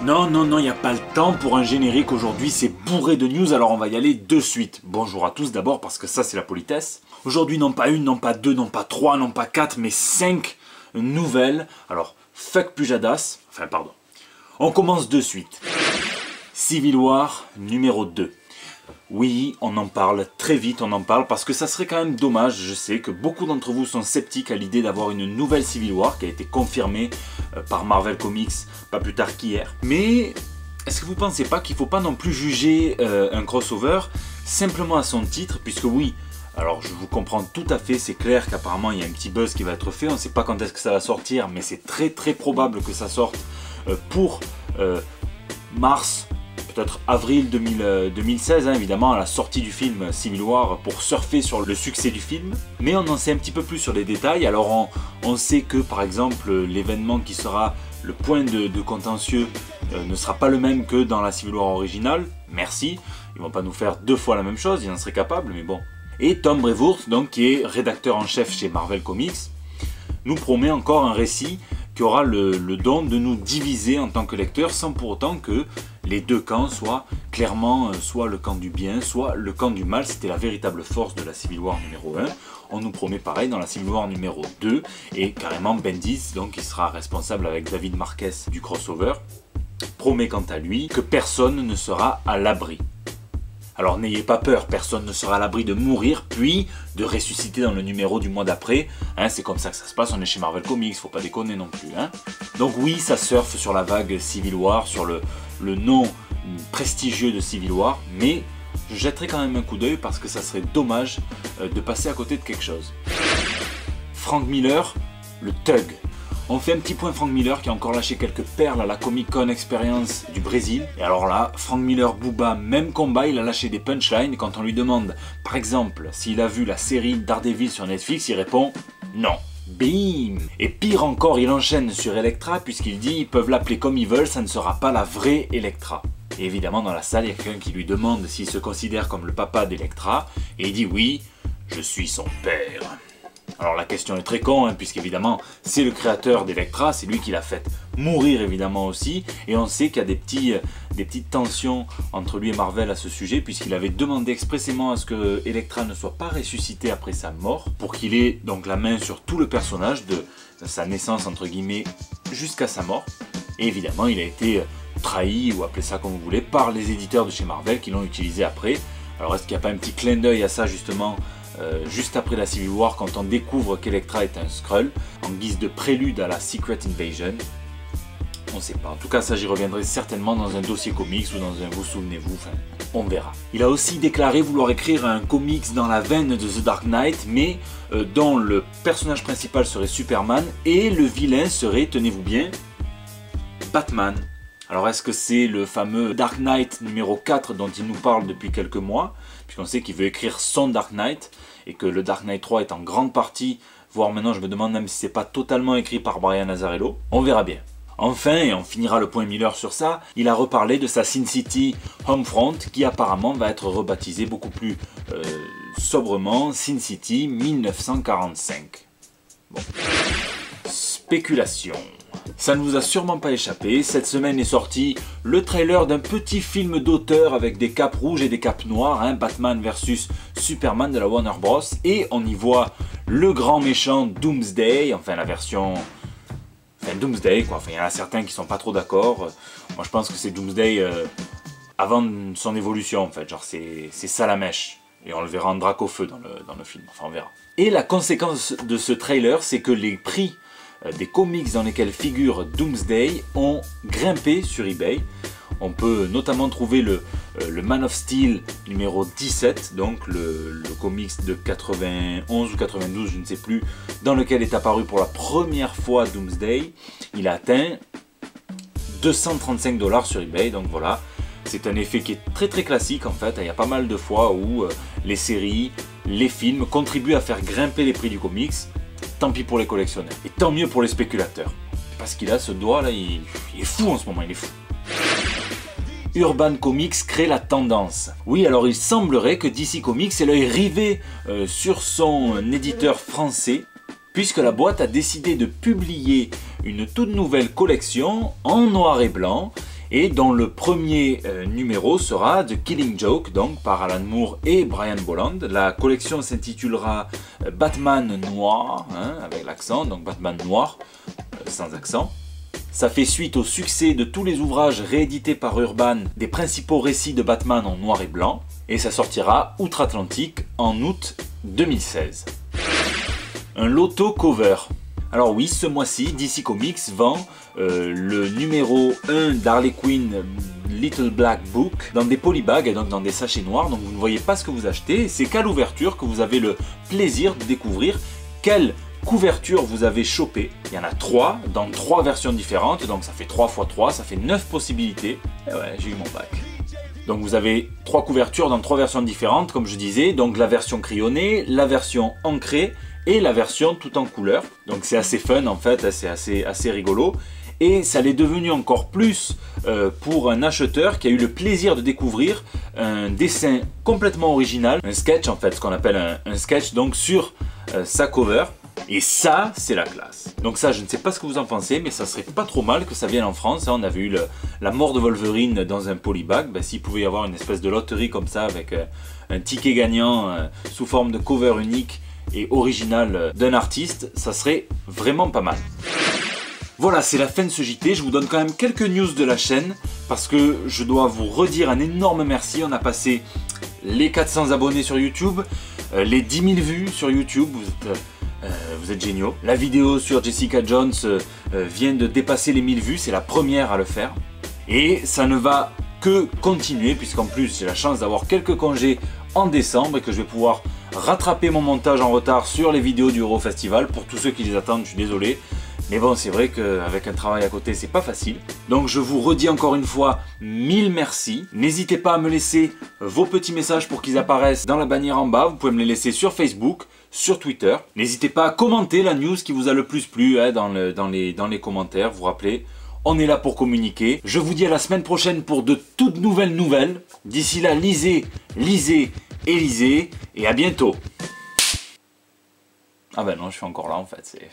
Non, non, non, il n'y a pas le temps pour un générique aujourd'hui, c'est bourré de news, alors on va y aller de suite. Bonjour à tous d'abord, parce que ça c'est la politesse. Aujourd'hui, non pas une, non pas deux, non pas trois, non pas quatre, mais 5 nouvelles. Alors, fuck Pujadas, enfin pardon. On commence de suite. Civil War numéro 2. Oui, on en parle, très vite on en parle, parce que ça serait quand même dommage, je sais que beaucoup d'entre vous sont sceptiques à l'idée d'avoir une nouvelle Civil War qui a été confirmée par Marvel Comics pas plus tard qu'hier. Mais est-ce que vous pensez pas qu'il ne faut pas non plus juger un crossover simplement à son titre, puisque oui, alors je vous comprends tout à fait, c'est clair qu'apparemment il y a un petit buzz qui va être fait, on ne sait pas quand est-ce que ça va sortir, mais c'est très probable que ça sorte pour mars, peut-être avril 2016, hein, évidemment, à la sortie du film Civil War, pour surfer sur le succès du film. Mais on en sait un petit peu plus sur les détails. Alors on sait que, par exemple, l'événement qui sera le point de contentieux ne sera pas le même que dans la Civil War originale. Merci, ils vont pas nous faire 2 fois la même chose, ils en seraient capables, mais bon. Et Tom Brevoort, donc, qui est rédacteur en chef chez Marvel Comics, nous promet encore un récit qui aura le don de nous diviser en tant que lecteurs, sans pour autant que les deux camps soient clairement soit le camp du bien, soit le camp du mal. C'était la véritable force de la Civil War numéro 1. On nous promet pareil dans la Civil War numéro 2, et carrément Bendis, donc qui sera responsable avec David Marquez du crossover, promet quant à lui que personne ne sera à l'abri. Alors n'ayez pas peur, personne ne sera à l'abri de mourir, puis de ressusciter dans le numéro du mois d'après. Hein, c'est comme ça que ça se passe, on est chez Marvel Comics, faut pas déconner non plus. Hein. Donc oui, ça surfe sur la vague Civil War, sur le nom prestigieux de Civil War, mais je jetterai quand même un coup d'œil parce que ça serait dommage de passer à côté de quelque chose. Frank Miller, le Thug. On fait un petit point Frank Miller qui a encore lâché quelques perles à la Comic Con Experience du Brésil. Et alors là, Frank Miller, Booba, même combat, il a lâché des punchlines. Quand on lui demande, par exemple, s'il a vu la série Daredevil sur Netflix, il répond non. Bim! Et pire encore, il enchaîne sur Elektra puisqu'il dit ils peuvent l'appeler comme ils veulent, ça ne sera pas la vraie Elektra. Et évidemment, dans la salle, il y a quelqu'un qui lui demande s'il se considère comme le papa d'Elektra. Et il dit oui, je suis son père. Alors la question est très con, hein, puisqu'évidemment c'est le créateur d'Elektra, c'est lui qui l'a fait mourir évidemment aussi, et on sait qu'il y a des petites tensions entre lui et Marvel à ce sujet, puisqu'il avait demandé expressément à ce que Elektra ne soit pas ressuscité après sa mort, pour qu'il ait donc la main sur tout le personnage, de sa naissance entre guillemets jusqu'à sa mort. Et évidemment il a été trahi, ou appelez ça comme vous voulez, par les éditeurs de chez Marvel qui l'ont utilisé après. Alors est-ce qu'il n'y a pas un petit clin d'œil à ça justement juste après la Civil War, quand on découvre qu'Elektra est un Skrull, en guise de prélude à la Secret Invasion? On ne sait pas. En tout cas, ça j'y reviendrai certainement dans un dossier comics ou dans un vous souvenez-vous, enfin, on verra. Il a aussi déclaré vouloir écrire un comics dans la veine de The Dark Knight, mais dont le personnage principal serait Superman et le vilain serait, tenez-vous bien, Batman. Alors est-ce que c'est le fameux Dark Knight numéro 4 dont il nous parle depuis quelques mois, puisqu'on sait qu'il veut écrire son Dark Knight, et que le Dark Knight 3 est en grande partie, voire maintenant je me demande même si c'est pas totalement écrit par Brian Azzarello. On verra bien. Enfin, et on finira le point Miller sur ça, il a reparlé de sa Sin City Homefront, qui apparemment va être rebaptisée beaucoup plus sobrement Sin City 1945. Bon. Spéculation. Ça ne vous a sûrement pas échappé, cette semaine est sorti le trailer d'un petit film d'auteur avec des capes rouges et des capes noires, hein, Batman vs Superman de la Warner Bros. Et on y voit le grand méchant Doomsday, enfin la version... Enfin Doomsday quoi, enfin il y en a certains qui sont pas trop d'accord. Moi je pense que c'est Doomsday avant son évolution en fait, genre c'est Salamèche. Et on le verra en drac au feu dans le film, enfin on verra. Et la conséquence de ce trailer, c'est que les prix des comics dans lesquels figure Doomsday ont grimpé sur eBay. On peut notamment trouver le Man of Steel numéro 17, donc le comics de 91 ou 92, je ne sais plus, dans lequel est apparu pour la première fois Doomsday. Il a atteint 235 $ sur eBay, donc voilà. C'est un effet qui est très classique en fait. Il y a pas mal de fois où les séries, les films contribuent à faire grimper les prix du comics. Tant pis pour les collectionneurs. Et tant mieux pour les spéculateurs. Parce qu'il a ce doigt là, il est fou en ce moment, il est fou. Urban Comics crée la tendance. Oui, alors il semblerait que DC Comics ait l'œil rivé sur son éditeur français, puisque la boîte a décidé de publier une toute nouvelle collection en noir et blanc, et dont le premier numéro sera The Killing Joke, donc par Alan Moore et Brian Bolland. La collection s'intitulera Batman Noir, hein, avec l'accent, donc Batman Noir, sans accent. Ça fait suite au succès de tous les ouvrages réédités par Urban des principaux récits de Batman en noir et blanc, et ça sortira outre-Atlantique en août 2016. Un loto cover. Alors oui, ce mois-ci, DC Comics vend le numéro 1 d'Harley Quinn Little Black Book dans des polybags, donc dans des sachets noirs, donc vous ne voyez pas ce que vous achetez, c'est qu'à l'ouverture que vous avez le plaisir de découvrir quelle couverture vous avez chopé. Il y en a 3 dans 3 versions différentes, donc ça fait 3 x 3, ça fait 9 possibilités. Et ouais, j'ai eu mon bac. Donc vous avez 3 couvertures dans 3 versions différentes, comme je disais, donc la version crayonnée, la version ancrée et la version tout en couleur. Donc c'est assez fun en fait, c'est assez rigolo. Et ça l'est devenu encore plus pour un acheteur qui a eu le plaisir de découvrir un dessin complètement original, un sketch en fait, ce qu'on appelle un sketch donc sur sa cover. Et ça, c'est la classe. Donc ça, je ne sais pas ce que vous en pensez, mais ça serait pas trop mal que ça vienne en France. On avait eu la mort de Wolverine dans un polybag. Ben, s'il pouvait y avoir une espèce de loterie comme ça, avec un ticket gagnant sous forme de cover unique et original d'un artiste, ça serait vraiment pas mal. Voilà, c'est la fin de ce JT. Je vous donne quand même quelques news de la chaîne, parce que je dois vous redire un énorme merci. On a passé les 400 abonnés sur YouTube, les 10 000 vues sur YouTube. Vous êtes géniaux. La vidéo sur Jessica Jones vient de dépasser les 1000 vues, c'est la première à le faire. Et ça ne va que continuer, puisqu'en plus j'ai la chance d'avoir quelques congés en décembre et que je vais pouvoir rattraper mon montage en retard sur les vidéos du Eurofestival. Pour tous ceux qui les attendent, je suis désolé. Mais bon, c'est vrai qu'avec un travail à côté, c'est pas facile. Donc je vous redis encore une fois, 1000 merci. N'hésitez pas à me laisser vos petits messages pour qu'ils apparaissent dans la bannière en bas. Vous pouvez me les laisser sur Facebook, sur Twitter. N'hésitez pas à commenter la news qui vous a le plus plu hein, dans les commentaires. Vous vous rappelez, on est là pour communiquer. Je vous dis à la semaine prochaine pour de toutes nouvelles nouvelles. D'ici là, lisez, lisez et lisez. Et à bientôt. Ah ben non, je suis encore là en fait. C'est...